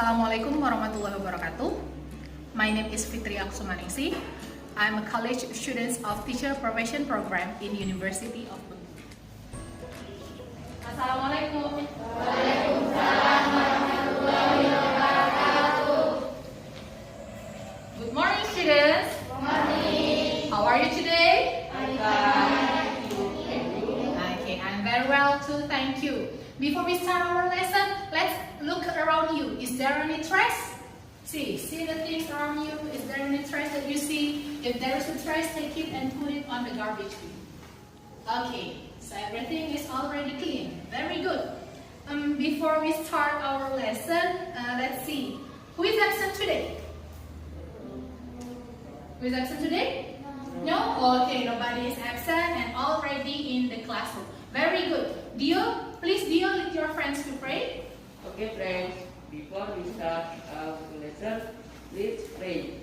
Assalamualaikum warahmatullahi wabarakatuh. My name is Fitria Kusumaningsih. I'm a college student of Teacher Profession Program in University of Bengkulu. Assalamualaikum. Waalaikumsalam warahmatullahi wabarakatuh. Good morning, students. Good morning. How are you today? I'm fine. Okay, I'm very well too. Thank you. Before we start our lesson, let's look around you. Is there any trash? See the things around you. Is there any trash that you see? If there is a trash, take it and put it on the garbage bin. Okay, so everything is already clean. Very good. Before we start our lesson, let's see. Who is absent today? Who is absent today? No? Okay, nobody is absent and already in the classroom. Very good. Dio, please lead your friends to pray. Okay, friends, before we start our lesson, let's pray.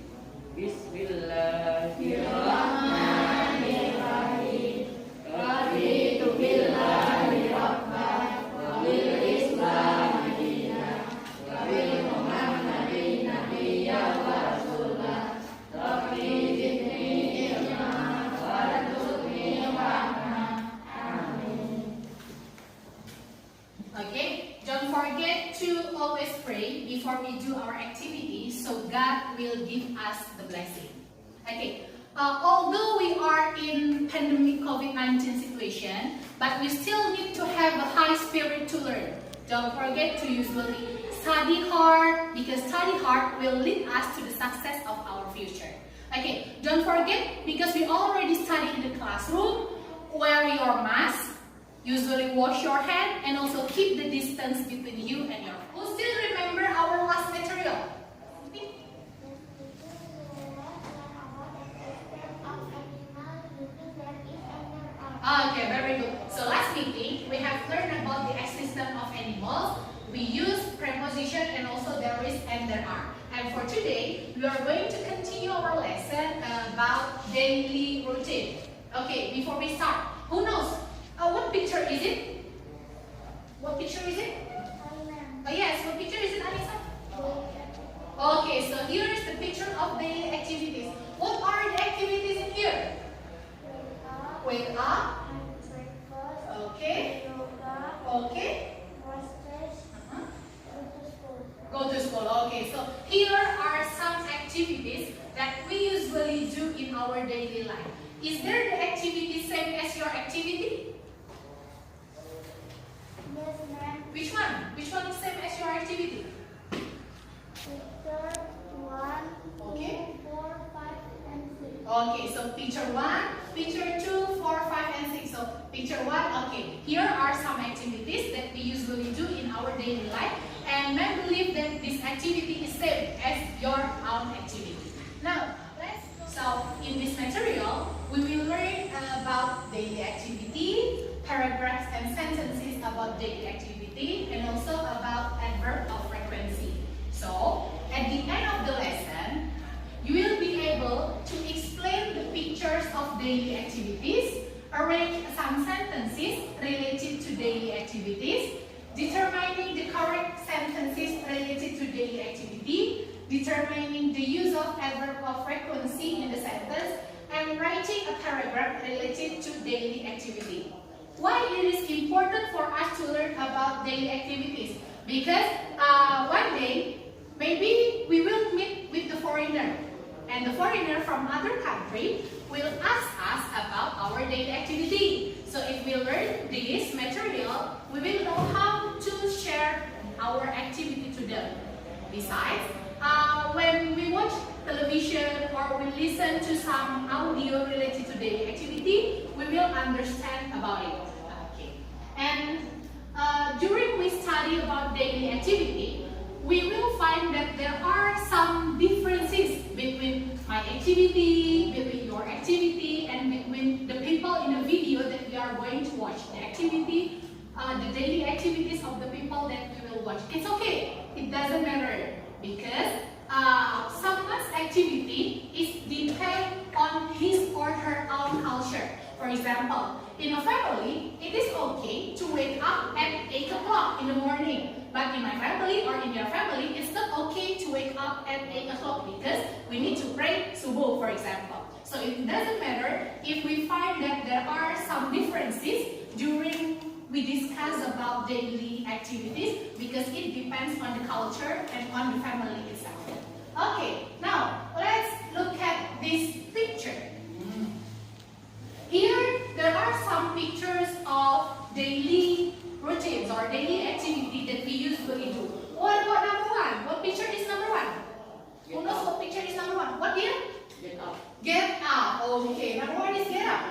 Bismillahirrahmanirrahim. Raditu billahi rabban wa bil Islam dinan wa bil Muhammadin nabiyyan wa rasulan. Rabbi zidni ilman warzuqni rahmah. Amin. Okay, don't forget to always pray before we do our activities so God will give us the blessing. Okay, although we are in pandemic COVID-19 situation, but we still need to have a high spirit to learn. Don't forget to usually study hard because study hard will lead us to the success of our future. Okay, don't forget because we already study in the classroom, wear your mask. Usually wash your hand and also keep the distance between you and your friends. Who still remember our last material? Okay, very good. So last meeting, we have learned about the existence of animals. We use preposition and also there is and there are. And for today, we are going to continue our lesson about daily routine. Okay, before we start, who knows? What picture is it? What picture is it? Oh yes, what picture is it, Anissa? Okay, so here is the picture of daily activities. What are the activities in here? Wake up. Okay. Okay. Go to school. Okay, so here are some activities that we usually do in our daily life. Is there the activity same as your activity? Which one? Which one is same as your activity? Picture 1, Okay. 2, 4, 5, and 6. Okay, so picture 1, picture 2, 4, 5, and 6. So picture 1, okay. Here are some activities that we usually do in our daily life. And I believe that this activity is same as your own activity. Now, so in this material, we will learn about daily activity, paragraphs and sentences about daily activity, and also about adverb of frequency. So, at the end of the lesson, you will be able to explain the pictures of daily activities, arrange some sentences related to daily activities, determining the correct sentences related to daily activity, determining the use of adverb of frequency in the sentence, and writing a paragraph related to daily activity. Why it is important for us to learn about daily activities? Because one day, maybe we will meet with the foreigner, and the foreigner from other country will ask us about our daily activity. So if we learn this material, we will know how to share our activity to them. Besides, when we watch television or we listen to some audio related to daily activity, we will understand about it. Okay. And during we study about daily activity, we will find that there are some differences between my activity, between your activity, and between the people in the video that we are going to watch. The activity, the daily activities of the people that we will watch. It's okay. It doesn't matter because someone's activity is depend on his or her own culture. For example, in a family, it is okay to wake up at 8 o'clock in the morning. but in my family or in your family, it's not okay to wake up at 8 o'clock because we need to pray subuh, for example. So it doesn't matter if we find that there are some differences during we discuss about daily activities because it depends on the culture and on the family itself. Okay, now let's look at this picture. Here there are some pictures of daily routines or daily activity that we usually do. What about number one? What picture is number one? Who knows what picture is number one? What dear? Get up. Get up. Okay, number one is get up.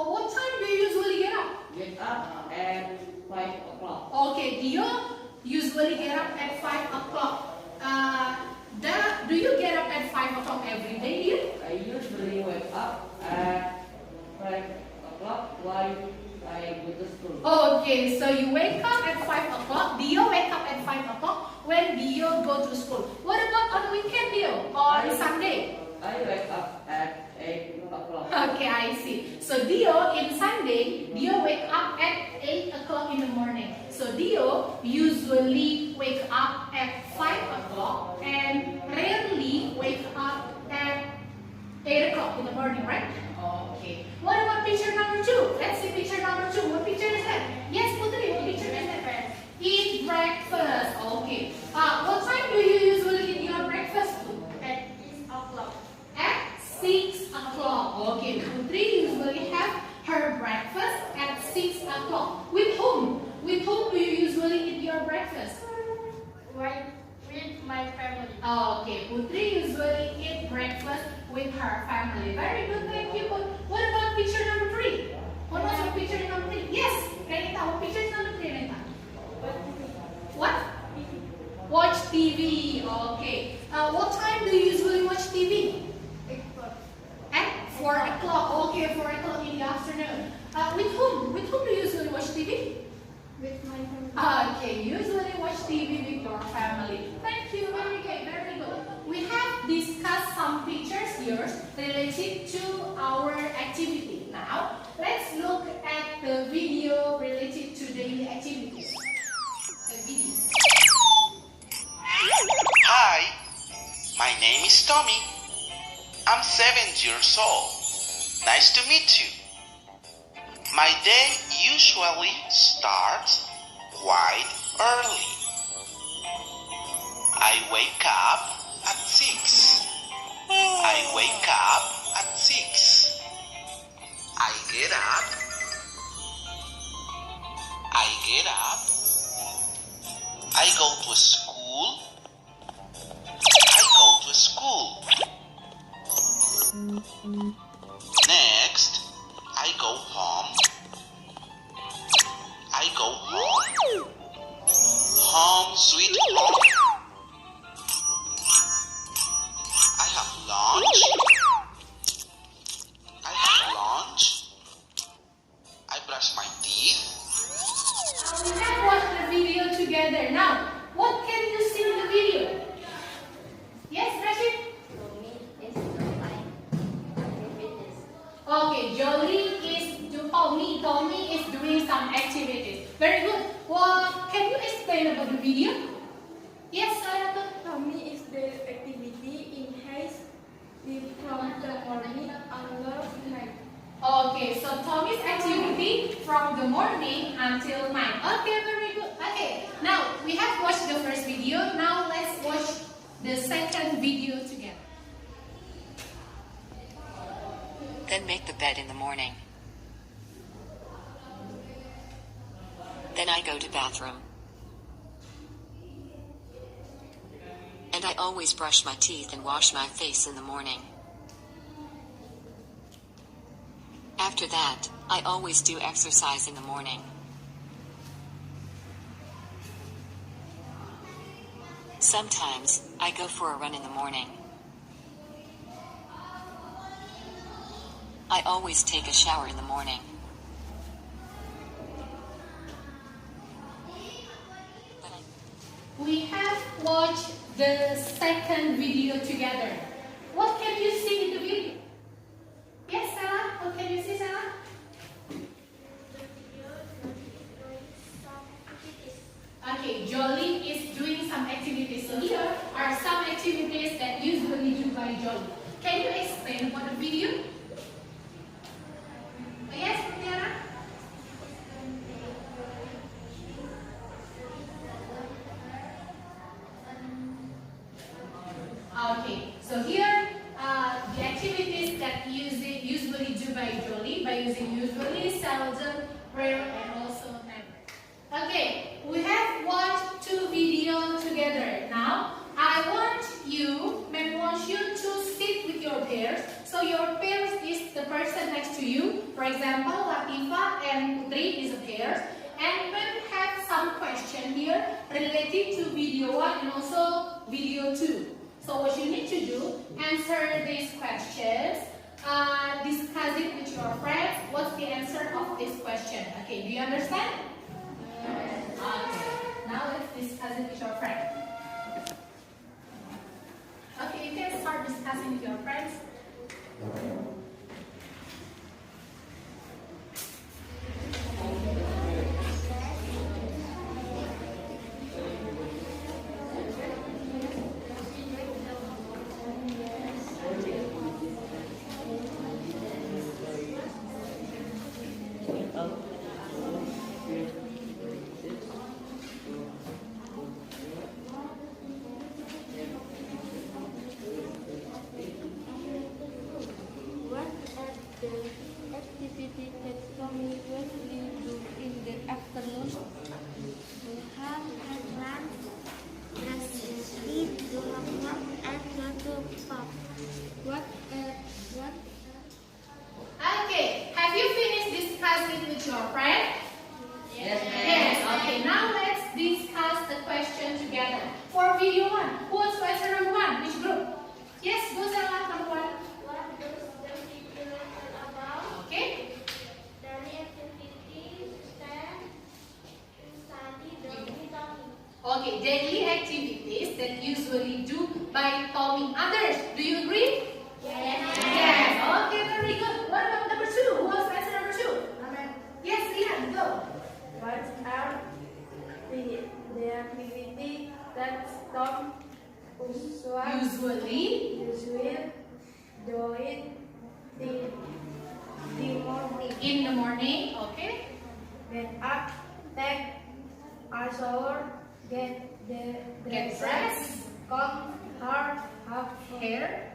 What time do you usually get up? Get up at 5 o'clock. Okay, Dio usually get up at 5 o'clock. Do you get up at 5 o'clock every day, Dio? I usually wake up at 5 o'clock while I go to school. Okay, so you wake up at 5 o'clock. Dio wake up at 5 o'clock when Dio go to school. What about on weekend, Dio? On Sunday? I wake up at 8 o'clock. Okay, I see. So Dio in Sunday, Dio wake up at 8 o'clock in the morning. So Dio usually wake up at 5 o'clock and rarely wake up at 8 o'clock in the morning, right? Okay. What about picture number two? Let's see picture number two. What picture is that? Yes, Putri, what picture is that? Eat breakfast. Okay. What time do you usually eat your breakfast? At 6 o'clock. At 6 o'clock. Okay, Putri usually have her breakfast at 6 o'clock. With whom? With whom do you usually eat your breakfast? With my family. Okay, Putri usually eat breakfast with her family. Very good, thank you. What about picture number three? What was your picture number three? Yes, Renita, what picture is number three, Renita? What? Watch TV. Okay. What time do you usually watch TV? 8 o'clock. At 4 o'clock. Okay, 4 o'clock in the afternoon. With whom? With whom do you usually watch TV? With my family. Okay, usually watch TV with your family. Thank you, very good, very good. We have discussed some pictures here related to our activity. Now, let's look at the video related to daily activities. The video. Hi, my name is Tommy. I'm 7 years old. Nice to meet you. My day usually starts quite early. I wake up at 6. I wake up at 6. I get up. I get up. I go to school. I go to school. Next, I go home. I go home. Home sweet home. I have lunch. I have lunch. I brush my teeth. We have watched the video together. Now, what can you see in the video? Yes, Rashid? Okay, Tommy is doing some activities. Very good. Well, can you explain about the video? Yes, Sarah. Tommy is the activity in haste from the morning until night. Okay, so Tommy's activity from the morning until night. Okay, very good. Okay, now we have watched the first video. Now let's watch the second video together. Then make the bed in the morning. Then I go to bathroom. And I always brush my teeth and wash my face in the morning. After that, I always do exercise in the morning. Sometimes, I go for a run in the morning. I always take a shower in the morning. We have watched the second video together. What can you see in the video? Yes, Sarah? What can you see, Sarah? Okay, by using usually, seldom, rare, and also never. Okay, we have watched 2 videos together. Now, Ma'am wants you to sit with your pairs. So your pairs is the person next to you. For example, Latifa and Putri is a pair. And Ma'am have some question here related to video 1 and also video 2. So what you need to do, answer these questions. Discuss it with your friends. What's the answer of this question? Okay, do you understand? Yes. Okay. Now let's discuss it with your friends. Okay, you can start discussing with your friends. Activity that Tommy usually do in the afternoon. We have had lunch, eat, do homework, and go to pub. Okay, have you finished discussing with your friend? Yes, ma'am. Yes. Okay, now let's discuss the question together. For video 1, who wants to answer number 1? Which group? Yes, go Zala, number 1. What does the video tell about? Okay. Daily activity, stand, study, Tommy. Okay, daily activities that usually do by Tommy. Others, do you agree? Yes. Yes. Okay, very good. What about number 2? Who wants to answer number 2? Yes, Ian, go. What are the activity that Tom Usually do it the morning? in the morning. Okay. Get up, take a shower, get dressed, comb her Hair,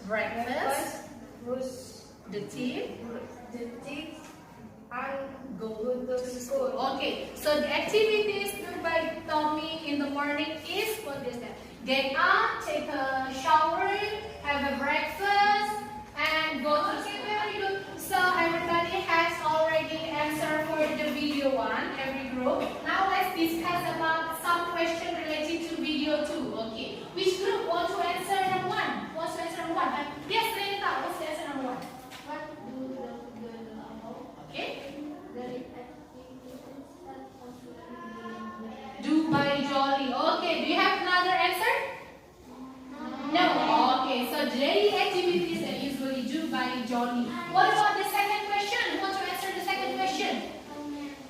breakfast, brush the teeth, the teeth, and go to school. Okay, so the activities done by Tommy in the morning is what is that? Get up, take a shower, have a breakfast, and go to school. Very good. So everybody has already answered for the video 1, every group. Now let's discuss about some question related to video 2. Okay, which group wants to answer number 1? Wants to answer number 1? Yes, Renata, wants to answer number 1. What do the about? Okay. Daily activities that Tommy Do by Jolly. Okay, do you have another answer? No. Okay, so daily activities that usually do by Jolly. What about the second question? Who wants to answer the second question?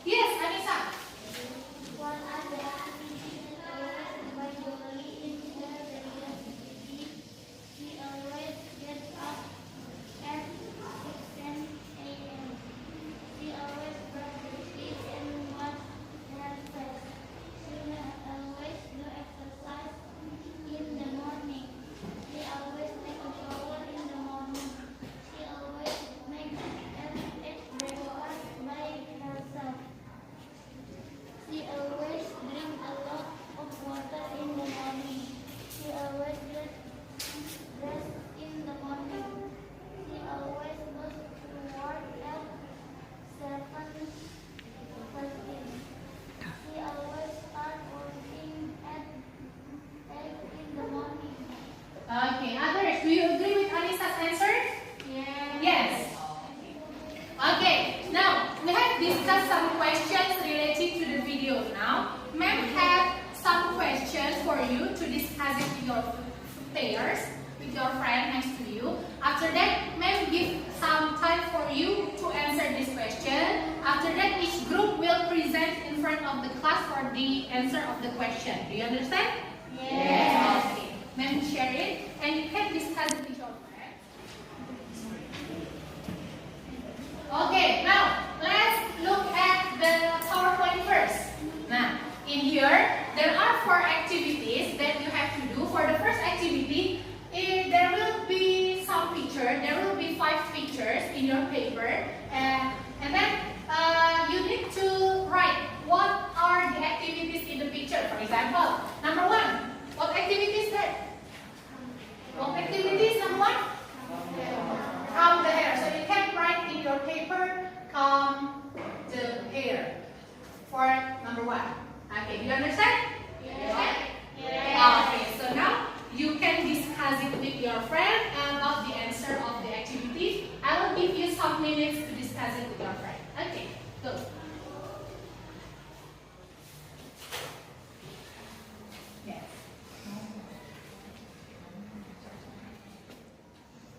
Yes, Anissa. What are the activities by Jolie in the daily activity? She always gets up at 6 a.m. She always brushes her teeth and washes her face. She always do exercise in the morning. She always take a shower in the morning. She always makes and eats breakfast by herself. She always drinks a lot of water in the morning. She always gets dressed in the morning. She always goes to work at 7:15. She always starts working at 8 in the morning. Okay, others, do you agree with Anissa's answer? Yes. Okay, now we have discussed some questions related to the video now. Ma'am have some questions for you to discuss it with your pairs, with your friend next to you. After that, ma'am give some time for you to answer this question. After that, each group will present in front of the class for the answer of the question. Do you understand? Yes. Okay. Ma'am share it and you can discuss it with your friends. Okay, now let's look at the PowerPoint first. Now, in here, there are 4 activities that you have to do. For the first activity, there will be some picture. There will be 5 pictures. in your paper, and then you need to write what are the activities in the picture. For example, number 1, what activity is that? What activity is number 1? Comb the hair. So you can write in your paper, comb the hair for number 1. Okay, do you understand? Yes. Okay, so now you can discuss it with your friend about the answer of the activity. I will give you some minutes to discuss it with your friend. Okay, go. Yes.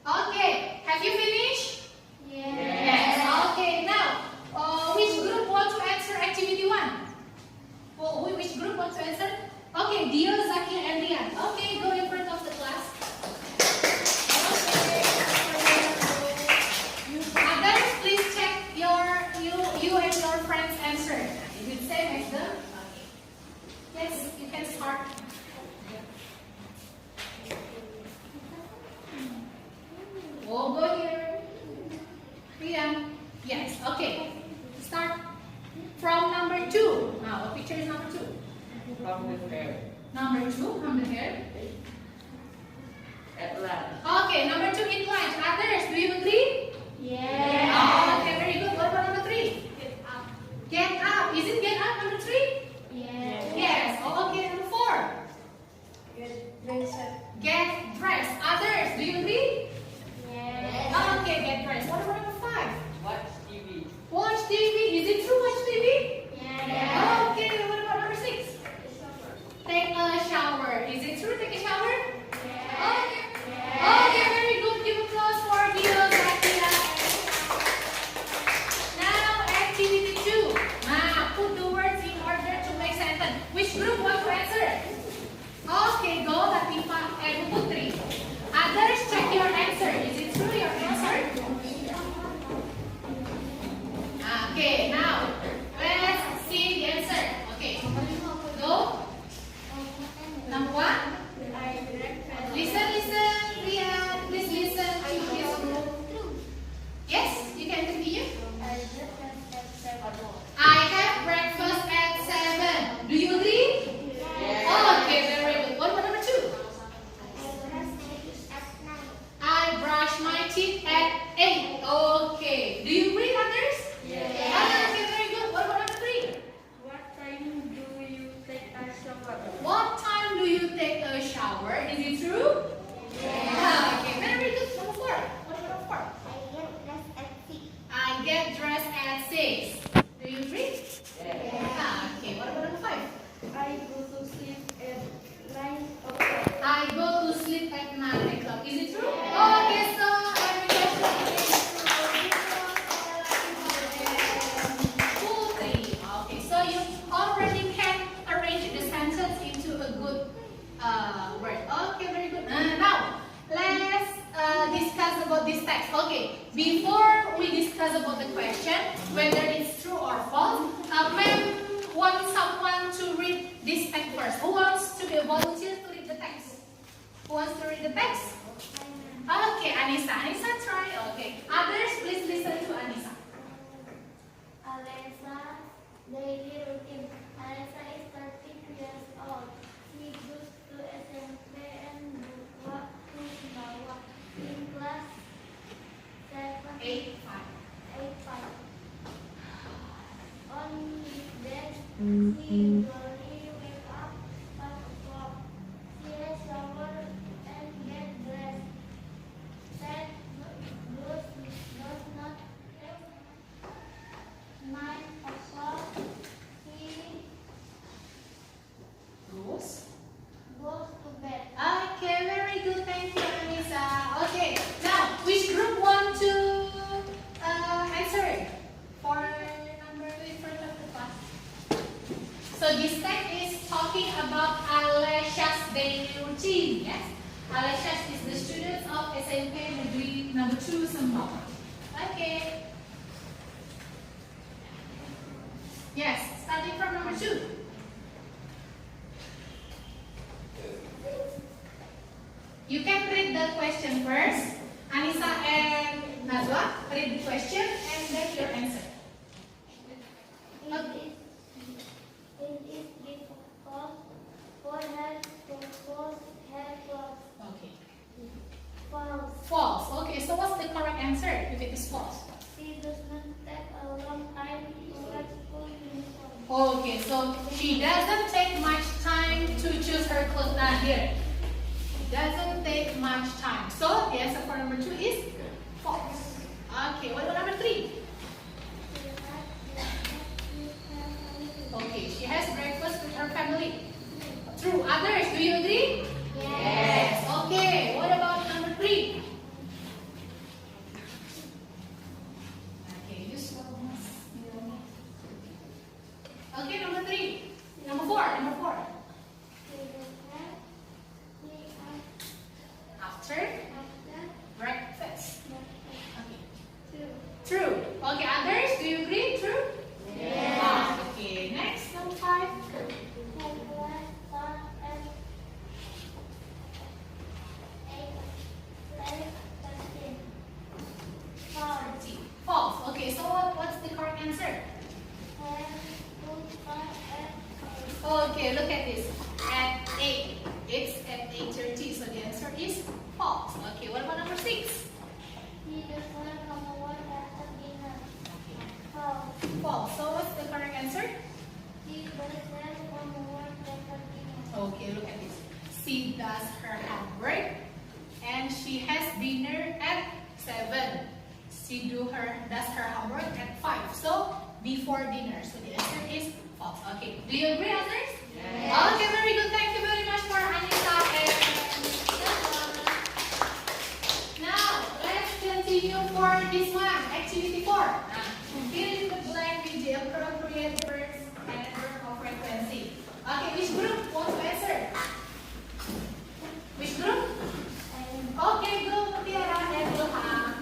Okay, have you finished? Yes. Okay, now, which group want to answer activity 1? Which group wants to answer? Okay, Dio, Zaki, and Rian. Okay, go in front of the class. Others, please check you and your friends' answer. Is it same as them? Okay. Yes, you can start. Oh, go here. Rian. Yes, okay. Start from number 2. Now, what picture is number 2? From the hair. Number 2, from the hair. At last. Okay, number 2 in lunch. Others, do you agree? Yes. Oh, okay, very good. What about number 3? Get up. Get up. Is it get up number 3? Yes. Yes. Oh, okay, number 4. Get dressed. Get dressed. Others, do you agree? Yes. Okay, get dressed. What about number 5? Watch TV. Watch TV. Is it true, watch TV? Yes. Okay, what about number 6? Take a shower. Is it true, take a shower? Okay. Okay, very good. Give applause for Dio, Zakia. Now, activity 2. Now, put the words in order to make sentence. Which group wants to answer? Okay, go, Latifa and Putri. Others, check your answer. Is it true, your answer? Okay, now, let's see the answer. Okay, go. Number 1. Listen, Rian. Please listen to his group. Yes, you can continue. I have breakfast at 7. Do you agree? Yes. Okay, very good. What about number 2? I brush my teeth at 8. Okay. Do you agree, others? Yes. Okay, very good. What about number 3? What time do you take a shower? What time do you take a shower? Is it true? Yeah. Okay, very good. Number 4. What about number 4? I get dressed at 6. Do you agree? Yes. Okay, what about number 5? I go to sleep at 9 o'clock. I go to sleep at 9 o'clock. Is it true? Okay, so every question is true. Okay, so you already can arrange the sentence into a good word. Okay, very good. Now, let's discuss about this text. Okay, before we discuss about the question, whether it's true or false, ma'am wants someone to read this text first. Who wants to be a volunteer to read the text? Who wants to read the text? Okay, Anissa. Anissa, try. Okay. Others, please listen to Anissa. Alessa's daily routine. Alessa is 13 years old. She goes to SMP and Bukwa to Bawah in class 7 8, 5. On weekdays, she usually wake up 5 o'clock. She has shower and get dressed. That does not take 9 o'clock. She Goes. goes to bed. Okay, very good. Thank you, Anissa. Okay, now, which group want to answer for number 2 in front of the class? So this text is talking about Alessia's daily routine, yes? Alessia is the student of SMP Negeri number 2 Sembawang. Okay. Yes, starting from number 2. You can read the question first. Anissa and Najwa, read question and then your answer. It is difficult for her to wash her clothes. Okay. False. False. Okay, so what's the correct answer if it is false? She does not take a long time to wear school uniform. Okay, so she doesn't take much time to choose her clothes. Now here, doesn't take much time. So the answer for number 2 is false. Okay, what about number 3? Okay, she has breakfast with her family. True. Others, do you agree? Yes. Okay, what about number 3? Okay, use what must. Okay, number 3. Number 4. After breakfast. Okay. True. Okay, others, do you agree? True? Yes. Okay, next, number 5. False. Okay, so what's the correct answer? Okay, look at this. At 8. It's at 8:30, so the answer is false. Okay, what about number 6? False. So what's the correct answer? Okay, look at this. She does her homework and she has dinner at 7. She does her homework at 5. So before dinner. So the answer is false. Okay. Do you agree, others? Yes. Okay, very good. Thank you very much for Anita and now let's continue for this one. Activity 4. Fill in the blank with the appropriate verbs and verb of frequency. Okay, which group wants to answer? Which group? Okay, go Mutiara and Ilham.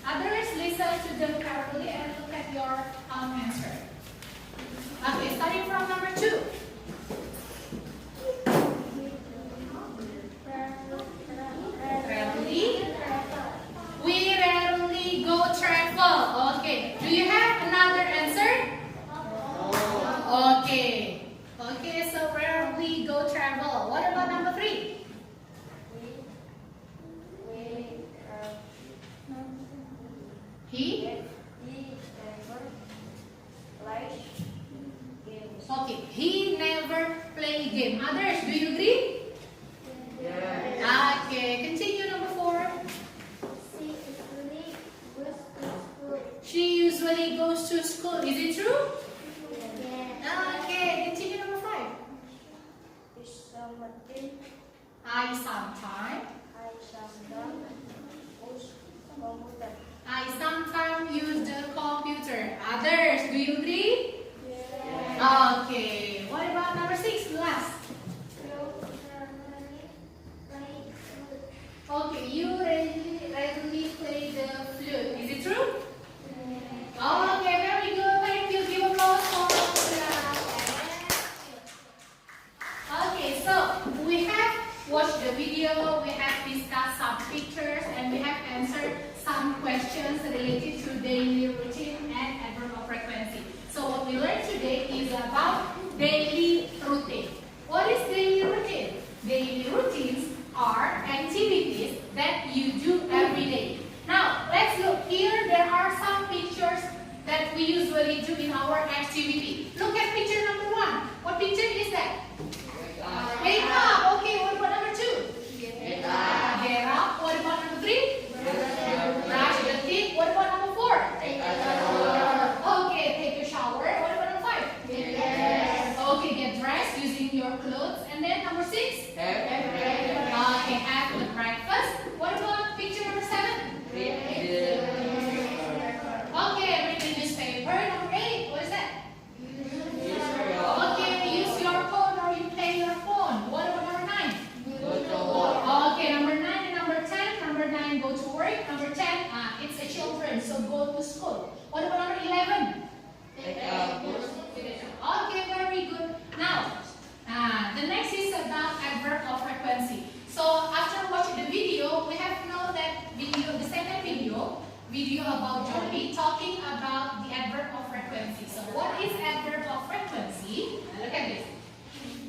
Others, listen to them carefully and look at your answer. Okay, starting from number 2. Rarely. We rarely go travel. Okay, do you have another answer? Okay. Okay, so rarely go travel. What about number 3? He? Okay, he never play game. Others, do you agree? Yes. Okay, continue number 4. She usually goes to school. Is it true? Yes. Okay, continue number 5. I sometimes use the computer. Others, do you agree? Yes. Okay. What about number 6? Last. Okay, you regularly play the flute. Is it true? Okay, very good. Thank you. Give applause for Okay, so we have watched the video, we have discussed some pictures, and we have answered some questions related to daily routine and adverb of frequency. So what we learned today is about daily routine. What is daily routine? Daily routines are activities that you do every day. Now, let's look here. There are some pictures that we usually do in our activity. Look at picture number 1. What picture is that? Wake up. Okay, what about number 2? Get up. What about number 3? Brush the teeth. What about number 4? Okay, take a shower. What about number 5? Okay, get dressed using your clothes. And then number 6? Okay, have the breakfast. What about picture number 7? Okay, read the newspaper. Number 8, what is that? Okay, use your phone or you play your phone. What about number 9? Okay, number 9 and number 10. Number 9, go to work. Number 10, it's a children, so go to school. What about number 11? Okay, very good. Now, the next is about adverb of frequency. So after watching the video, we have known that the second video video about Johnny talking about the adverb of frequency. So what is adverb of frequency? Look at this.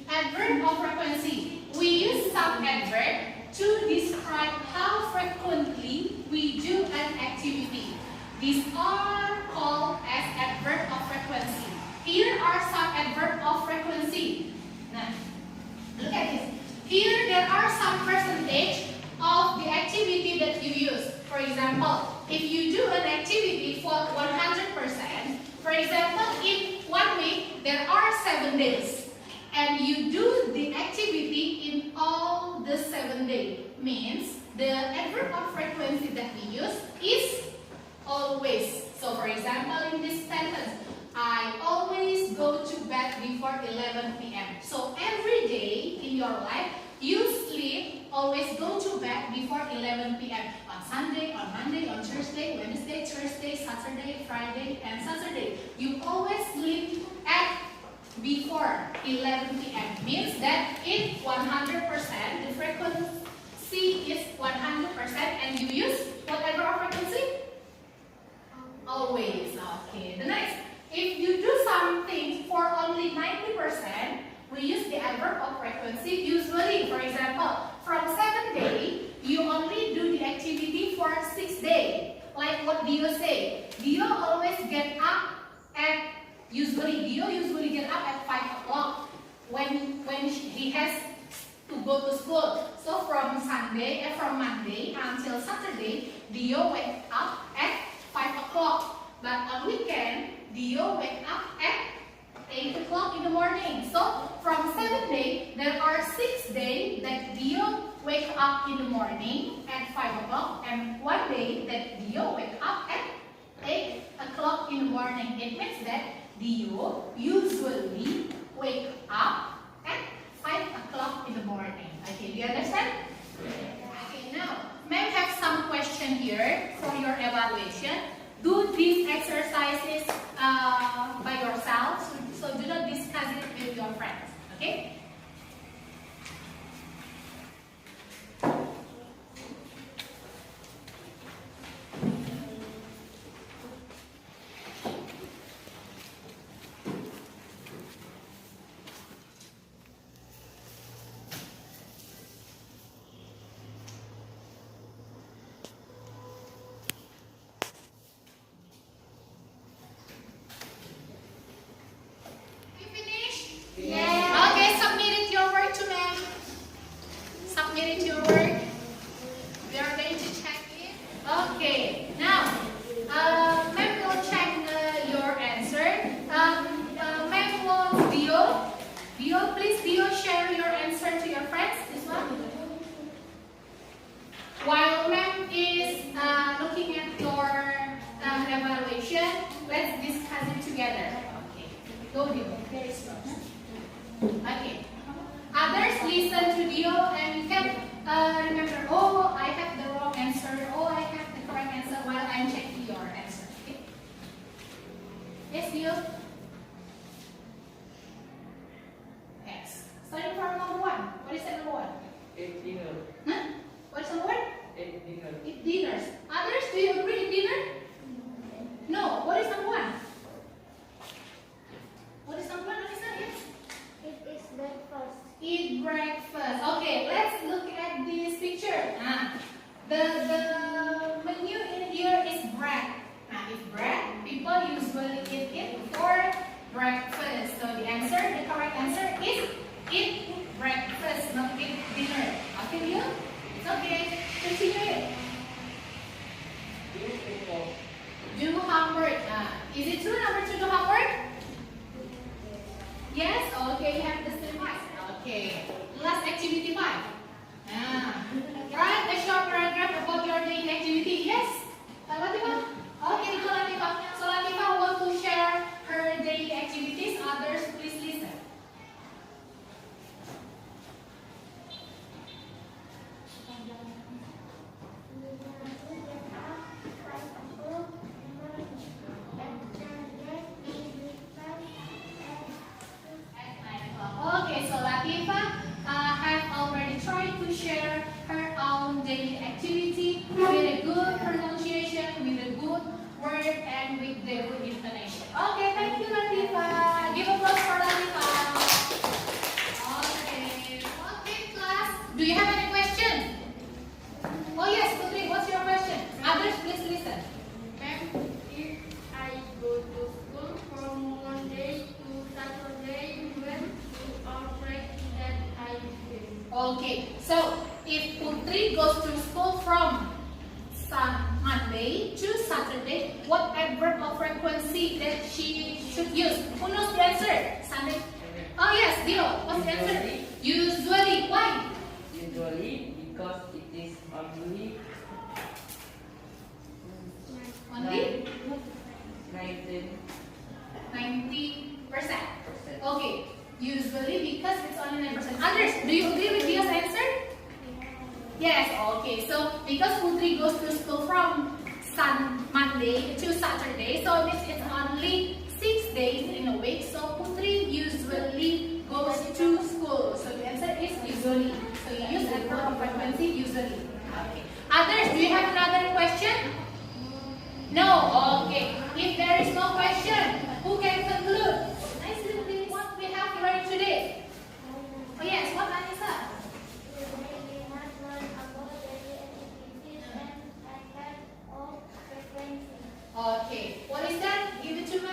Adverb of frequency. We use some adverb to describe how frequently we do an activity. These are called as adverb of frequency. Here are some adverb of frequency. Now, look at this. Here there are some percentage of the activity that you use. For example, if you do an activity for 100%, for example, in 1 week there are 7 days, and you do the activity in all the 7 days, means the adverb of frequency that we use is always. So for example, in this sentence, I always go to bed before 11 p.m. So every day in your life, you sleep, always go to bed before 11 p.m. On Sunday, on Monday, on Tuesday, Wednesday, Thursday, Saturday, Friday, and Saturday. You always sleep at before 11 p.m. Means that in 100%, the frequency is 100%, and you use whatever of frequency? Always. Okay. The next, if you do something for only 90%, we use the adverb of frequency. Usually, for example, from 7 days, you only do the activity for 6 days. Like what Dio say. Dio always get up at, Dio usually get up at 5 o'clock when he has to go to school. So from Monday until Saturday, Dio wake up at 5 o'clock. But on weekend, Dio wake up at 8 o'clock in the morning. So from 7 days, there are 6 days that Dio wake up in the morning at 5 o'clock, and 1 day that Dio wake up at 8 o'clock in the morning. It means that Dio usually wake up at 5 o'clock in the morning. Okay, do you understand? Okay, now, ma'am have some question here for your evaluation. Do these exercises by yourself, so do not discuss it with your friends, okay? Okay, submit your work to ma'am. Submit your work. We are going to check it. Okay, now, ma'am will check your answer. Ma'am wants Dio. Please, share your answer to your friends. This one. While ma'am is looking at your evaluation, let's discuss it together. Okay, go Dio. Very strong. Okay. Others listen to Dio and you can remember, oh, I have the wrong answer, oh, I have the correct answer while I'm checking your answer. Okay? Yes, Dio? Yes. Starting from number 1. What is that number 1? 8 dinner. Huh? What is number 1? 8 dinner. 8 dinners. Others, do you agree? Dinner? No. What is number 1? What is number 1? Yes. It is breakfast. Eat breakfast. Okay, let's look at this picture. The menu in here is bread. Now, if bread, people usually eat it for breakfast. So the answer, the correct answer is eat breakfast, not eat dinner. Okay, you? It's okay. Continue it. Do homework. Is it true, number 2, do homework? Yes? Okay, you have the same marks. Okay. Last activity 5. Write a short paragraph about your daily activity. Yes? Latifa? Okay, go Latifa. So Latifa want to share her daily activities. Others, please listen. Okay, so Latifa have already tried to share her own daily activity Putri goes to school from Monday to Saturday, what adverb of frequency that she should use? Who knows the answer? Sunday. Oh yes, Dio. What's the answer? Usually. Why? Usually because it is only 90%. Okay. Usually because it's only 9%. Others, do you agree with Dio's answer? Yes, okay. So because Putri goes to school from Monday to Saturday, so it means it's only 6 days in a week. So Putri usually goes to school. So the answer is usually. So you use adverb of frequency usually. Okay. Others, do you have another question? No. Okay. If there is no question, who can conclude? Nicely, what we have learned today. Oh yes, what Anissa? Okay, what is that? Give it to me.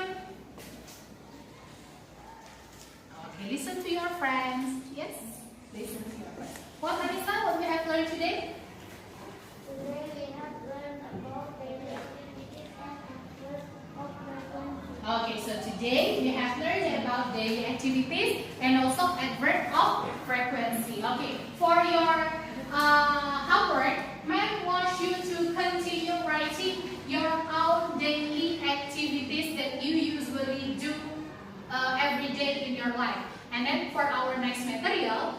Okay, listen to your friends. Yes, listen to your friends. What, Anissa? What we have learned today? Today we have learned about daily activities and adverbs of frequency. Okay, so today we have learned about daily activities and also adverb of frequency. Okay, for your homework, ma'am wants you to continue writing your own daily activities that you usually do every day in your life. And then for our next material,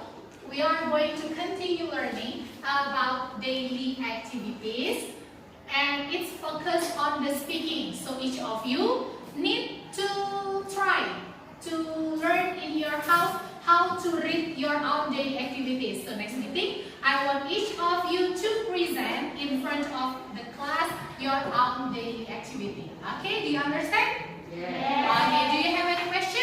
we are going to continue learning about daily activities, and it's focused on the speaking. So each of you need to try to learn in your house how to read your own daily activities. So next meeting, I want each of you to present in front of the class your own daily activity. Okay, do you understand? Yeah. Okay, do you have any question?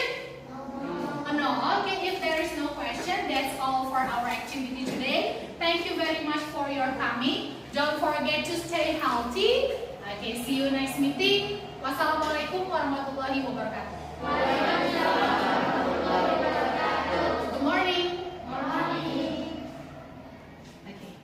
No. Okay, if there is no question, that's all for our activity today. Thank you very much for your coming. Don't forget to stay healthy. Okay, see you next meeting. Wassalamualaikum warahmatullahi wabarakatuh.